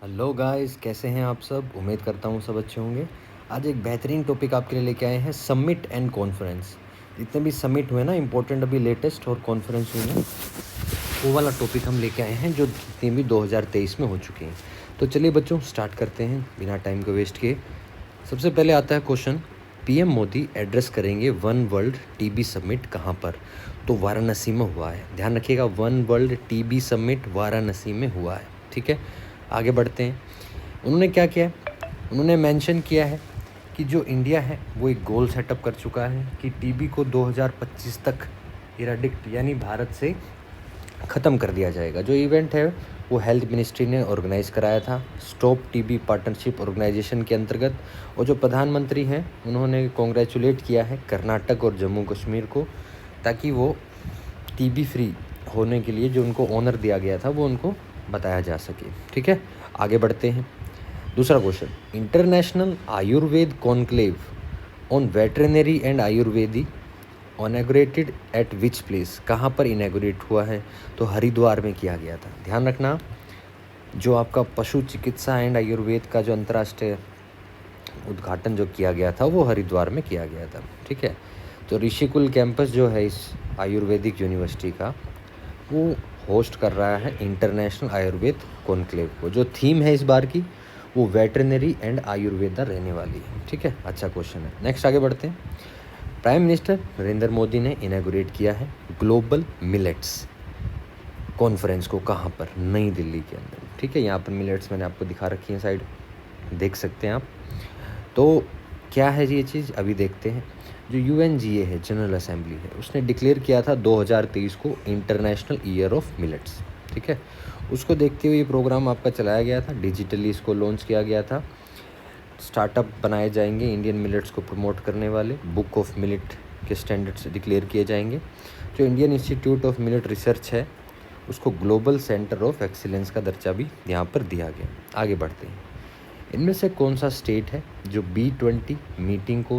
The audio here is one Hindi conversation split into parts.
हेलो गाइस, कैसे हैं आप सब। उम्मीद करता हूँ सब अच्छे होंगे। आज एक बेहतरीन टॉपिक आपके लिए लेके आए हैं, समिट एंड कॉन्फ्रेंस। जितने भी समिट हुए ना इम्पोर्टेंट अभी लेटेस्ट, और कॉन्फ्रेंस हुई हैं, वो वाला टॉपिक हम लेके आए हैं जो जितने भी 2023 में हो चुके हैं। तो चलिए बच्चों, स्टार्ट करते हैं बिना टाइम को वेस्ट किए। सबसे पहले आता है क्वेश्चन, पीएम मोदी एड्रेस करेंगे वन वर्ल्ड टीबी समिट कहाँ पर। तो वाराणसी में हुआ है, ध्यान रखिएगा, one world TB summit Varanasi में हुआ है। ठीक है, आगे बढ़ते हैं। उन्होंने क्या किया है, उन्होंने मेंशन किया है कि जो इंडिया है वो एक गोल सेटअप कर चुका है कि टीबी को 2025 तक इराडिक्ट यानी भारत से ख़त्म कर दिया जाएगा। जो इवेंट है वो हेल्थ मिनिस्ट्री ने ऑर्गेनाइज़ कराया था, स्टॉप टीबी पार्टनरशिप ऑर्गेनाइजेशन के अंतर्गत। और जो प्रधानमंत्री हैं उन्होंने कॉन्ग्रेचुलेट किया है कर्नाटक और जम्मू कश्मीर को, ताकि वो टीबी फ्री होने के लिए जो उनको ऑनर दिया गया था वो उनको बताया जा सके। ठीक है, आगे बढ़ते हैं। दूसरा question, international Ayurveda conclave on veterinary and Ayurvedi inaugurated at which place, कहाँ पर इनॉग्रेट हुआ है। तो हरिद्वार में किया गया था। ध्यान रखना, जो आपका पशु चिकित्सा एंड आयुर्वेद का जो अंतर्राष्ट्रीय उद्घाटन जो किया गया था वो हरिद्वार में किया गया था। ठीक है, तो ऋषिकुल कैंपस जो है इस आयुर्वेदिक यूनिवर्सिटी का, वो होस्ट कर रहा है इंटरनेशनल आयुर्वेद कॉन्क्लेव को। जो थीम है इस बार की वो वेटरनरी एंड आयुर्वेदा रहने वाली है। ठीक है, अच्छा क्वेश्चन है। नेक्स्ट आगे बढ़ते हैं। प्राइम मिनिस्टर नरेंद्र मोदी ने इनॉग्रेट किया है ग्लोबल मिलेट्स कॉन्फ्रेंस को, कहाँ पर, नई दिल्ली के अंदर। ठीक है, यहाँ पर मिलेट्स मैंने आपको दिखा रखी है, साइड देख सकते हैं आप। तो क्या है ये चीज़, अभी देखते हैं। जो यूएनजीए है, जनरल असेंबली है, उसने डिक्लेयर किया था 2023 को इंटरनेशनल ईयर ऑफ मिलेट्स। ठीक है, उसको देखते हुए ये प्रोग्राम आपका चलाया गया था, डिजिटली इसको लॉन्च किया गया था। स्टार्टअप बनाए जाएंगे इंडियन मिलेट्स को प्रमोट करने वाले, बुक ऑफ मिलेट के स्टैंडर्ड्स डिक्लेयर किए जाएंगे। जो Indian institute of millet research है उसको ग्लोबल सेंटर ऑफ एक्सीलेंस का दर्जा भी यहाँ पर दिया गया। आगे बढ़ते हैं। इनमें से कौन सा स्टेट है जो B20 मीटिंग को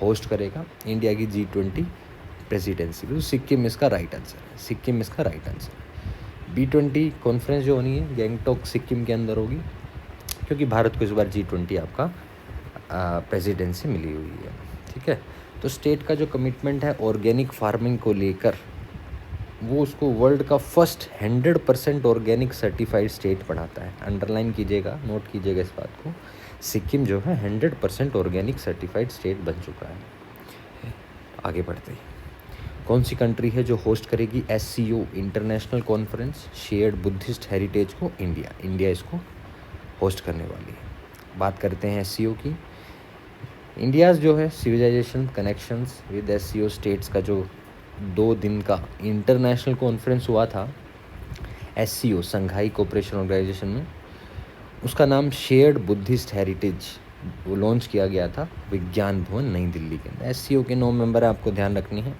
होस्ट करेगा, इंडिया की G20 प्रेसिडेंसी। तो सिक्किम इसका राइट आंसर है, सिक्किम इसका राइट आंसर है। B20 कॉन्फ्रेंस जो होनी है गैंगटॉक सिक्किम के अंदर होगी, क्योंकि भारत को इस बार G20 आपका प्रेसिडेंसी मिली हुई है। ठीक है, तो स्टेट का जो कमिटमेंट है ऑर्गेनिक फार्मिंग को लेकर, वो उसको वर्ल्ड का फर्स्ट 100% ऑर्गेनिक सर्टिफाइड स्टेट बनाता है। अंडरलाइन कीजिएगा, नोट कीजिएगा इस बात को, सिक्किम जो है 100% ऑर्गेनिक सर्टिफाइड स्टेट बन चुका है। आगे बढ़ते हैं। कौन सी कंट्री है जो होस्ट करेगी SCO international conference shared Buddhist heritage को, इंडिया इसको होस्ट करने वाली है। बात करते हैं SCO की। इंडियाज़ जो है civilisation connections with SCO states का जो 2 दिन का इंटरनेशनल कॉन्फ्रेंस हुआ था SCO संघाई कोऑपरेशन ऑर्गेनाइजेशन में, उसका नाम शेयर्ड बुद्धिस्ट हेरिटेज, वो लॉन्च किया गया था विज्ञान भवन नई दिल्ली के अंदर। SCO के 9 मेंबर आपको ध्यान रखनी है,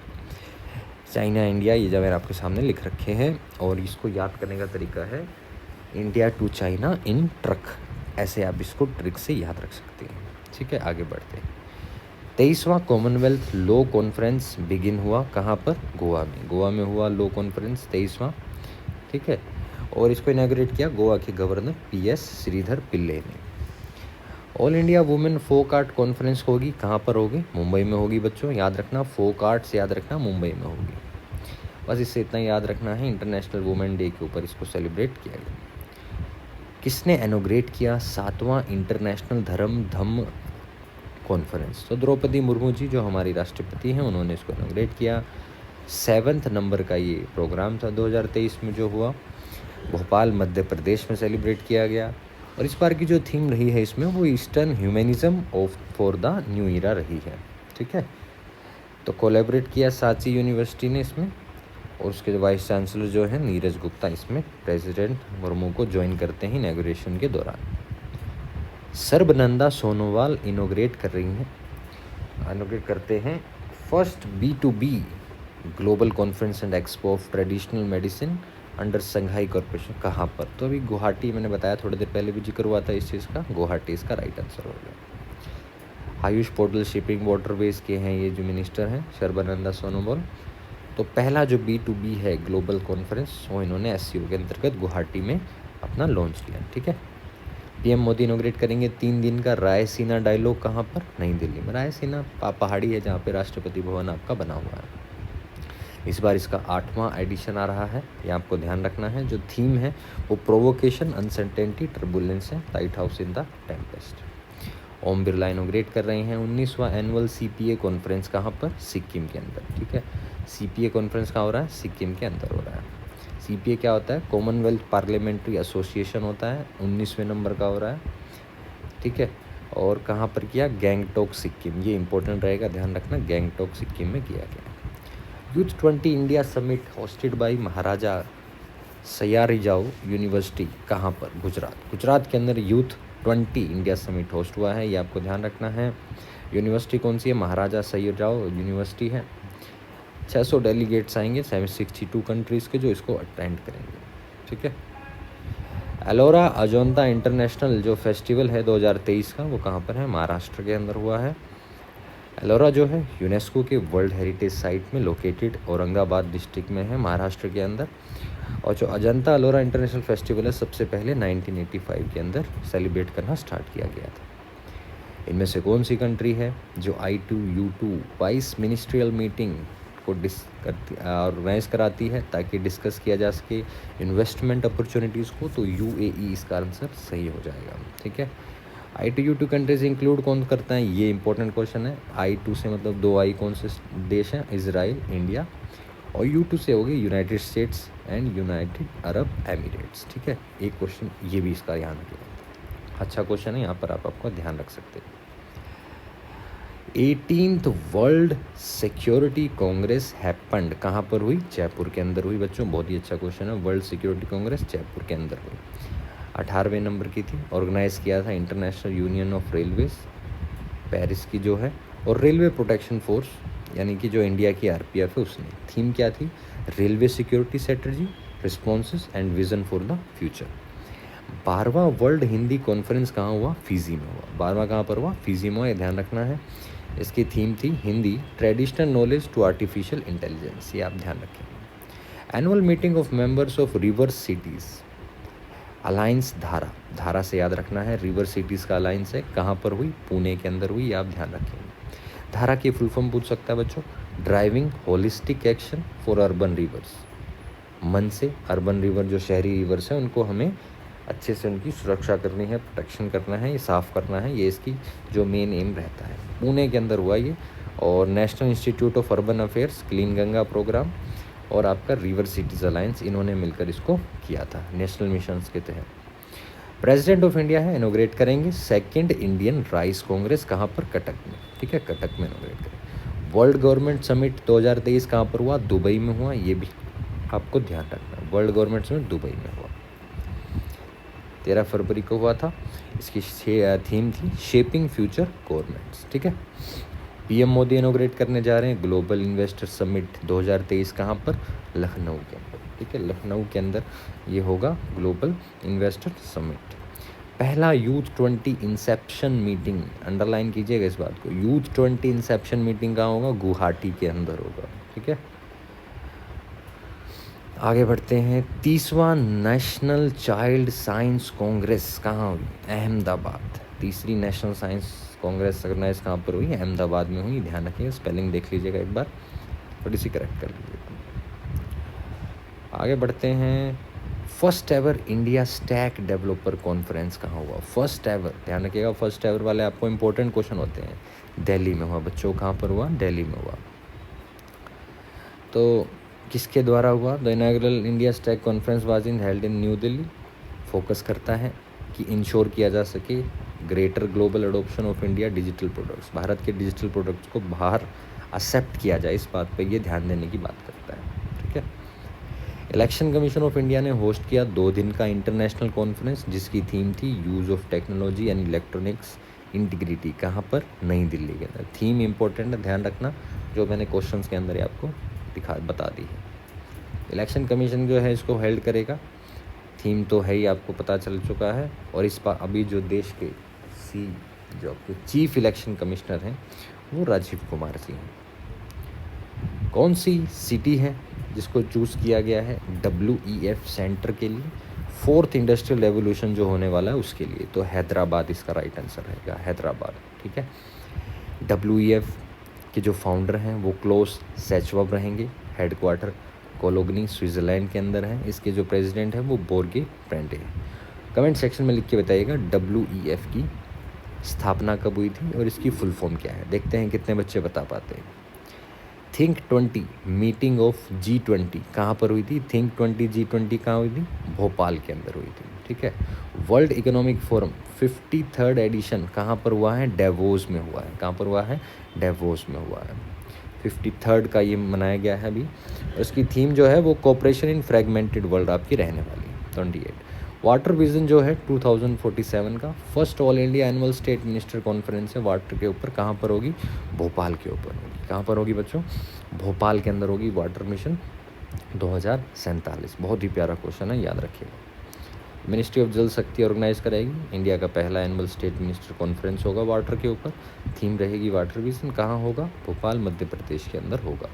चाइना, इंडिया, ये जब मैंने आपके सामने लिख रखे हैं। और इसको याद करने का तरीका है India to China in truck, ऐसे आप इसको ट्रिक से याद रख सकते हैं। ठीक है, आगे बढ़ते हैं। 23वां कॉमनवेल्थ लॉ कॉन्फ्रेंस बिगिन हुआ कहाँ पर, गोवा में। गोवा में हुआ लॉ कॉन्फ्रेंस 23वां। ठीक है, और इसको इनॉग्रेट किया गोवा के गवर्नर PS श्रीधर पिल्ले ने। All India women folk art conference होगी कहाँ पर होगी, मुंबई में होगी बच्चों, याद रखना, फोक आर्ट्स याद रखना, मुंबई में होगी। बस इससे इतना याद रखना है, इंटरनेशनल वुमेन डे के ऊपर इसको सेलिब्रेट किया गया। किसने इनॉग्रेट किया 7वां इंटरनेशनल धम्म कॉन्फ्रेंस। तो द्रौपदी मुर्मू जी जो हमारी राष्ट्रपति हैं, उन्होंने इसको इनॉग्रेट किया। 7th नंबर का ये प्रोग्राम था 2023 में जो हुआ, भोपाल मध्य प्रदेश में सेलिब्रेट किया गया। और इस बार की जो थीम रही है इसमें वो eastern humanism of for the new era रही है। ठीक है, तो कोलैबोरेट किया सांची यूनिवर्सिटी ने इसमें, और उसके वाइस चांसलर जो है नीरज गुप्ता इसमें प्रेसिडेंट मुर्मू को ज्वाइन करते हैं इनॉग्रेशन के दौरान। सर्बानंदा सोनोवाल इनॉग्रेट कर रही हैं, इनॉग्रेट करते हैं first B2B global conference and expo of traditional medicine under Shanghai corporation, कहाँ पर। तो अभी गुवाहाटी, मैंने बताया थोड़ी देर पहले भी जिक्र हुआ था इस चीज़ का, गुवाहाटी इसका राइट आंसर हो गया। आयुष पोर्टल शिपिंग वाटरवेज के हैं ये जो मिनिस्टर हैं सर्बानंदा सोनोवाल। तो पहला जो B2B है ग्लोबल कॉन्फ्रेंस वो इन्होंने SCO के अंतर्गत गुवाहाटी में अपना लॉन्च किया। ठीक है, पीएम मोदी इनोग्रेट करेंगे 3 दिन का रायसीना डायलॉग कहाँ पर? नई दिल्ली में। रायसीना पहाड़ी है जहाँ पे राष्ट्रपति भवन आपका बना हुआ है। इस बार इसका 8वां एडिशन आ रहा है, ये आपको ध्यान रखना है। जो थीम है वो प्रोवोकेशन, अनसर्टेनिटी, टर्बुलेंस है, lighthouse in the tempest. Om Birla inaugurate कर रहे हैं 19वां एनुअल सीपीए कॉन्फ्रेंस कहाँ पर? सिक्किम के अंदर। ठीक है, सीपीए कॉन्फ्रेंस कहाँ हो रहा है? सिक्किम के अंदर हो रहा है। सीपीए क्या होता है? कॉमनवेल्थ पार्लियामेंट्री एसोसिएशन होता है, 19वें नंबर का हो रहा है। ठीक है, और कहाँ पर किया? गैंगटॉक सिक्किम। ये इंपॉर्टेंट रहेगा, ध्यान रखना, गैंगटॉक सिक्किम में किया गया। Youth 20 India summit hosted by Maharaja Sayajirao university कहाँ पर? गुजरात। गुजरात के अंदर यूथ 20 इंडिया समिट होस्ट हुआ है, ये आपको ध्यान रखना है। यूनिवर्सिटी कौन सी है? महाराजा सयाजीराव यूनिवर्सिटी है। 600 डेलीगेट्स आएंगे 762 कंट्रीज़ के, जो इसको अटेंड करेंगे। ठीक है, एलोरा अजंता इंटरनेशनल जो फेस्टिवल है 2023 का, वो कहाँ पर है? महाराष्ट्र के अंदर हुआ है। एलोरा जो है यूनेस्को के वर्ल्ड हेरिटेज साइट में लोकेटेड औरंगाबाद डिस्ट्रिक्ट में है, महाराष्ट्र के अंदर। और जो अजंता एलोरा इंटरनेशनल फेस्टिवल है, सबसे पहले 1985 के अंदर सेलिब्रेट करना स्टार्ट किया गया था। इनमें से कौन सी कंट्री है जो I2U2 वाइस मिनिस्ट्रियल मीटिंग को ऑर्गेनाइज कराती है ताकि डिस्कस किया जा सके इन्वेस्टमेंट अपॉर्चुनिटीज़ को? तो UAE इसका आंसर सही हो जाएगा। ठीक है, I2U2 कंट्रीज इंक्लूड कौन करता है? ये इंपॉर्टेंट क्वेश्चन है। I2 से मतलब 2 I कौन से देश हैं? इजराइल, इंडिया, और U2 से होगी United states and United Arab Emirates. ठीक है, एक क्वेश्चन ये भी इसका ध्यान रखिएगा, अच्छा क्वेश्चन है, यहाँ पर आप आपका ध्यान रख सकते हैं। 18th world security Congress happened कहाँ पर हुई? जयपुर के अंदर हुई बच्चों, बहुत ही अच्छा क्वेश्चन है। वर्ल्ड सिक्योरिटी कांग्रेस जयपुर के अंदर हुई, 18वें नंबर की थी। ऑर्गेनाइज किया था international union of railways Paris की जो है, और रेलवे प्रोटेक्शन फोर्स यानी कि जो इंडिया की RPF है उसने। थीम क्या थी? Railway security strategy, responses and vision for the future. 12वां वर्ल्ड हिंदी कॉन्फ्रेंस कहाँ हुआ? फिजी में हुआ। 12वां कहाँ पर हुआ? फिजी में हुआ, ये ध्यान रखना है। इसकी थीम थी Hindi traditional knowledge to artificial intelligence, ये आप ध्यान रखें। Annual meeting of members of river cities alliance Dhara, Dhara से याद रखना है, रिवर सिटीज़ का अलायंस है, कहाँ पर हुई? पुणे के अंदर हुई, ये आप ध्यान रखेंगे। धारा की फुल फॉर्म पूछ सकता है बच्चों, driving holistic action for urban reverse. मन से अर्बन रिवर जो शहरी रिवर्स हैं उनको हमें अच्छे से उनकी सुरक्षा करनी है, प्रोटेक्शन करना है, ये साफ़ करना है, ये इसकी जो मेन एम रहता है। पुणे के अंदर हुआ ये, और national institute of urban affairs clean Ganga programme और आपका रिवर सिटीज़ अलायंस, इन्होंने मिलकर इसको किया था नेशनल मिशंस के तहत। प्रेसिडेंट ऑफ इंडिया है, इनोग्रेट करेंगे 2nd इंडियन राइस कांग्रेस कहाँ पर? कटक में। ठीक है, कटक में इनोग्रेट करेंगे। वर्ल्ड गवर्नमेंट समिट 2023 कहाँ पर हुआ? दुबई में हुआ, ये भी आपको ध्यान रखना। वर्ल्ड गवर्नमेंट समिट दुबई में हुआ, 13 फरवरी को हुआ था। इसकी थीम थी शेपिंग फ्यूचर गवर्नमेंट्स। ठीक है, पीएम मोदी इनोग्रेट करने जा रहे हैं ग्लोबल इन्वेस्टर समिट 2023 कहाँ पर? लखनऊ के अंदर। ठीक है, लखनऊ के अंदर ये होगा ग्लोबल इन्वेस्टर समिट। पहला यूथ 20 इंसेप्शन मीटिंग, अंडरलाइन कीजिएगा इस बात को, यूथ 20 इंसेप्शन मीटिंग कहाँ होगा? गुवाहाटी के अंदर होगा। ठीक है, आगे बढ़ते हैं। 30वां नेशनल चाइल्ड साइंस कांग्रेस कहाँ हुई? अहमदाबाद। तीसरी नेशनल साइंस कांग्रेस ऑर्गेनाइज कहाँ पर हुई? अहमदाबाद में हुई, ध्यान रखिएगा, स्पेलिंग देख लीजिएगा एक बार, थोड़ी सी करेक्ट कर लीजिएगा। आगे बढ़ते हैं। First ever India stack developer conference कहाँ हुआ? फर्स्ट एवर, ध्यान रखिएगा, फर्स्ट एवर वाले आपको इंपॉर्टेंट क्वेश्चन होते हैं। दिल्ली में हुआ बच्चों, कहाँ पर हुआ? दिल्ली में हुआ। तो किसके द्वारा हुआ? The inaugural India Stack conference was in held in New Delhi. Focus करता है कि इंश्योर किया जा सके greater global adoption of India digital products, Bharat के डिजिटल प्रोडक्ट्स को बाहर एक्सेप्ट किया जाए, इस बात पे ये ध्यान देने की बात करता है। ठीक है, इलेक्शन कमीशन ऑफ इंडिया ने होस्ट किया 2 दिन का इंटरनेशनल कॉन्फ्रेंस जिसकी थीम थी use of technology and electronics integrity, कहाँ पर? नई दिल्ली के अंदर। थीम इंपॉर्टेंट है, ध्यान रखना, जो मैंने क्वेश्चंस के अंदर ही आपको बता दी है। इलेक्शन कमीशन जो है इसको हेल्ड करेगा, थीम तो है ही, आपको पता चल चुका है। और इस पर अभी जो देश के जो आपके चीफ इलेक्शन कमिश्नर हैं वो राजीव कुमार जी हैं। कौन सी सिटी है जिसको चूज़ किया गया है WEF सेंटर के लिए? फोर्थ इंडस्ट्रियल रेवोल्यूशन जो होने वाला है उसके लिए। तो हैदराबाद इसका राइट आंसर रहेगा, हैदराबाद। ठीक है। WEF के जो फाउंडर हैं वो क्लोस सेचवब रहेंगे। हेडक्वार्टर कोलोगनी स्विट्ज़रलैंड के अंदर है। इसके जो प्रेसिडेंट हैं वो बोर्गे ब्रेंडे हैं। कमेंट सेक्शन में लिख के बताइएगा WEF की स्थापना कब हुई थी और इसकी फुल फॉर्म क्या है। देखते हैं कितने बच्चे बता पाते हैं। थिंक 20 मीटिंग ऑफ G20 कहाँ पर हुई थी? थिंक 20 G20 कहाँ हुई थी? भोपाल के अंदर हुई थी। ठीक है। World economic forum 53rd addition कहाँ पर हुआ है? डेवोस में हुआ है। कहाँ पर हुआ है? डेवोस में हुआ है। 53rd का ये मनाया गया है अभी। उसकी थीम जो है वो कोऑपरेशन इन फ्रेगमेंटेड वर्ल्ड आपकी रहने वाली है। 28 वाटर विजन जो है 2047 का first all India annual state minister conference है वाटर के ऊपर। कहाँ पर होगी? भोपाल के ऊपर होगी। कहाँ पर होगी बच्चों? भोपाल के अंदर होगी। Water mission 2047। बहुत ही प्यारा क्वेश्चन है, याद रखिएगा। मिनिस्ट्री ऑफ जल शक्ति ऑर्गेनाइज कराएगी। इंडिया का पहला एनुअल स्टेट मिनिस्टर कॉन्फ्रेंस होगा वाटर के ऊपर। थीम रहेगी वाटर विजन। कहाँ होगा? भोपाल मध्य प्रदेश के अंदर होगा।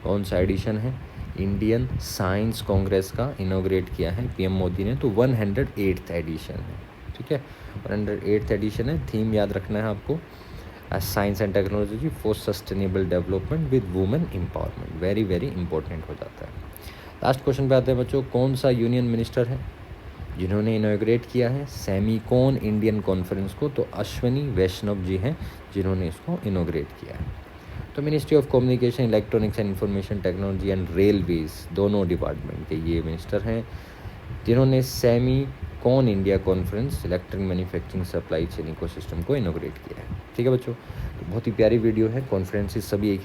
कौन सा एडिशन है? इंडियन साइंस कांग्रेस का इनॉग्रेट किया है PM मोदी ने। तो 108th एडिशन है। ठीक है, 108th एडिशन है। थीम याद रखना है आपको, science and technology for sustainable development with women empowerment. Very very important हो जाता है। लास्ट क्वेश्चन पे आते हैं बच्चों। कौन सा यूनियन मिनिस्टर है जिन्होंने इनॉग्रेट किया है सेमीकॉन इंडियन कॉन्फ्रेंस को? तो अश्वनी वैष्णव जी हैं जिन्होंने इसको इनॉग्रेट किया है। तो ministry of communication electronics and information technology and railways दोनों डिपार्टमेंट के ये मिनिस्टर हैं जिन्होंने Semicon India conference electric manufacturing supply chain ecosystem को इनॉग्रेट किया है। ठीक है बच्चों, तो बहुत ही प्यारी वीडियो है। कॉन्फ्रेंसेस सभी एक